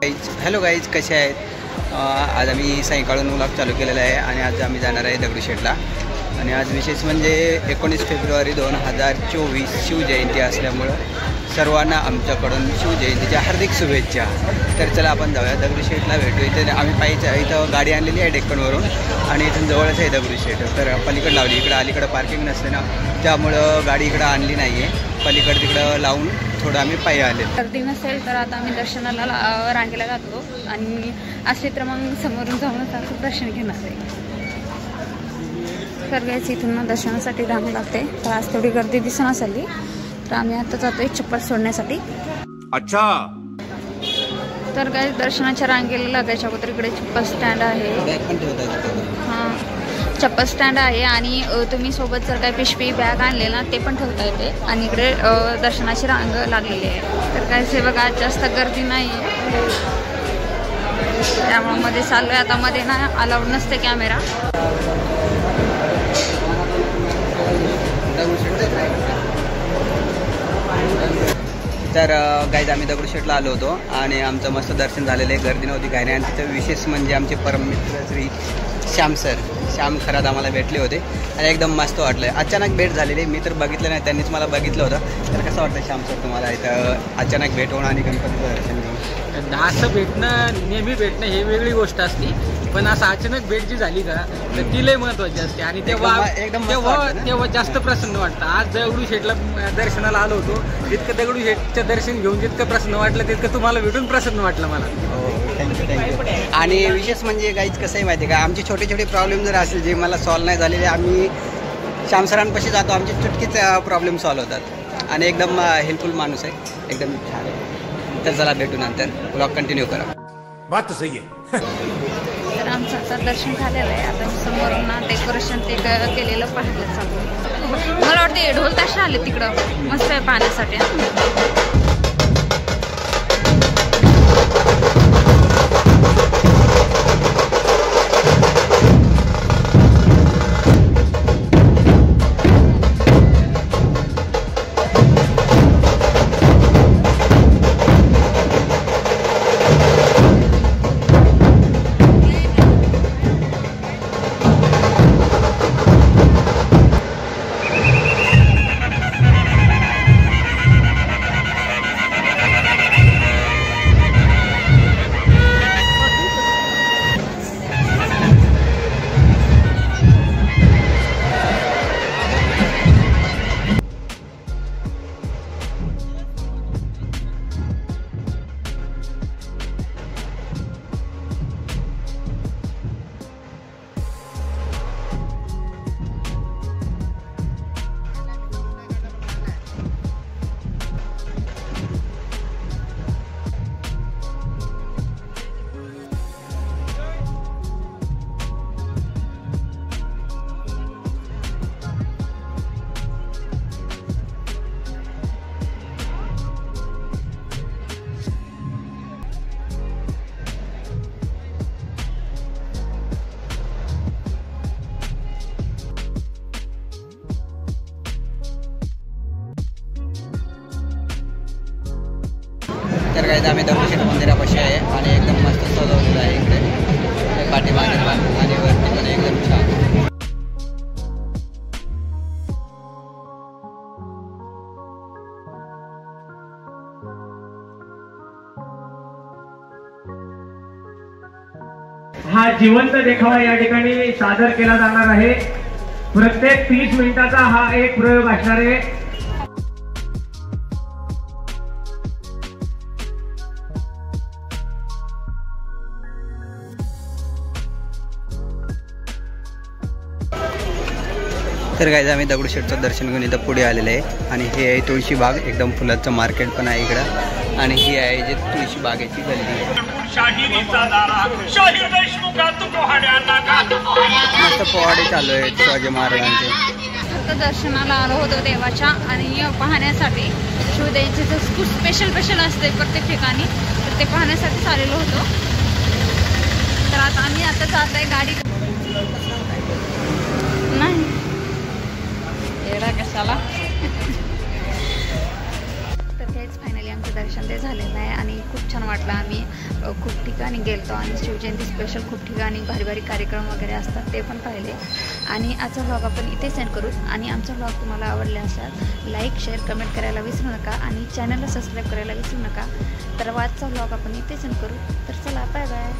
Hello guys, कसे आहेत? आज आम्ही सायंकाळून व्लॉग चालू केलेला आहे आणि आज आम्ही जाणार आहे दगडूशेठला. आणि आज विशेष म्हणजे 19 फेब्रुवारी 2024 शिवजयंती असल्यामुळं सर्वांना आमच्याकडून शिवजयंतीच्या हार्दिक शुभेच्छा. तर चला आपण जाऊया दगडूशेठला, भेटू. इथे आम्ही पाहिजे इथं गाडी आणलेली आहे डेक्कनवरून आणि इथून जवळच आहे दगडूशेठ. तर पलीकडे लावली, इकडं अलीकडं पार्किंग नसते ना, त्यामुळं गाडी इकडं आणली नाही आहे. पलीकडे तिकडं लावून थोडं आम्ही पायी आले. गर्दी नसेल तर आता आम्ही दर्शनाला रांगेला जातो आणि असले तर मग समोरून जाऊन दर्शन घेणार आहे. तर गाईस इथून दर्शनासाठी रांग लागते. तर आज थोडी गर्दी दिसणार झाली तर आम्ही आता जातोय चप्पल सोडण्यासाठी. अच्छा. तर गाईस दर्शनाच्या रांगेला लागायच्या अगोदर इकडे चप्पल स्टँड आहे. हां, चप्पल स्टँड आहे आणि तुम्ही सोबत जर काही पिशवी बॅग आणले ना ते पण ठेवता येते. आणि इकडे दर्शनाची रांग लागलेली आहे. तर काय हे बघा, आज जास्त गर्दी नाही आहे त्यामुळे मध्ये चालू आहे. आता मध्ये ना अलाउड नसते कॅमेरा. तर गाईज आम्ही दगडूशेठला आलो होतो आणि आमचं मस्त दर्शन झालेलं आहे. गर्दी नव्हती, काही नाही. आणि तिथं विशेष म्हणजे आमचे परममित्र श्री श्याम खरात आम्हाला भेटले होते आणि एकदम मस्त वाटलं. अचानक भेट झालेली, मी तर बघितलं नाही, त्यांनीच मला बघितलं होतं. तर कसं वाटतं श्याम सर तुम्हाला इथं अचानक भेट होणं आणि गणपतीचं दर्शन घेऊन? असं भेटणं, नेहमी भेटणं हे वेगळी गोष्ट असते, पण असं अचानक भेट जी झाली का तर ती लय महत्वाची असते. आणि तेव्हा जास्त प्रसन्न वाटतं. आज दगडूशेठला दर्शनाला आलो होतो, तितकं दगडूशेठचं दर्शन घेऊन जितकं प्रसन्न वाटलं तितकं तुम्हाला भेटून प्रसन्न वाटलं मला. थँक्यू. आणि विशेष म्हणजे गाईज कसं आहे माहिती आहे का, आमचे छोटे छोटे प्रॉब्लेम जर असेल जे मला सॉल्व्ह नाही झालेले, आम्ही श्याम सरांपाशी जातो, आमचे चुटकीच प्रॉब्लेम सॉल्व्ह होतात. आणि एकदम हेल्पफुल माणूस आहे, एकदम छान आहे. तर चला भेटू नंतर, ब्लॉग कंटिन्यू करा. बात तो सही आहे. तर आमचं आता दर्शन झालेलं आहे. आता समोरून ना डेकोरेशन ते केलेलं पाहायला चालू. मला वाटतं ढोल ताशे आले तिकडं, मस्त आहे पाहण्यासाठी. तर काय आम्ही दगडूशेठ मंदिरापाशी आहे आणि एकदम मस्त सजवलेलं आहे. इकडे पाठीमागे आणि वरती पण एकदम छान. हा जिवंत देखावा या ठिकाणी सादर केला जाणार आहे. प्रत्येक 30 मिनिटाचा हा एक प्रयोग असणार आहे. तर काय आम्ही दगडूशेठचं दर्शन घेऊन इथं पुढे आलेलं आहे. आणि हे आहे तुळशी बाग, एकदम फुलाचं मार्केट पण आहे इकडं. आणि ही आहे जे तुळशी बागेची गल्ली. मस्त पोवाडे चालू आहेत शिवाजी महाराजांचे. फक्त दर्शनाला आलो होतो देवाच्या आणि पाहण्यासाठी. शिवजयंतीचं खूप स्पेशल असते प्रत्येक ठिकाणी, तर ते पाहण्यासाठीच आलेलो होतो. तर आता आम्ही जात आहे गाडी नाही एवढा कशाला. तर तेच फायनली आमचं दर्शन ते झालेलं आहे आणि खूप छान वाटलं. आम्ही ठिकाणी गेलतो आणि शिवजयंती स्पेशल खूप ठिकाणी भारी भारी कार्यक्रम वगैरे असतात ते पण पाहिले. आणि आजचा व्लॉग आपण इथे सेंड करू. आणि आमचा व्लॉग तुम्हाला आवडले असाल लाईक शेअर कमेंट करायला विसरू नका आणि चॅनलला सबस्क्राईब करायला विसरू नका. तर आजचा व्लॉग आपण इथे सेंड करू. तर चला बाय बाय.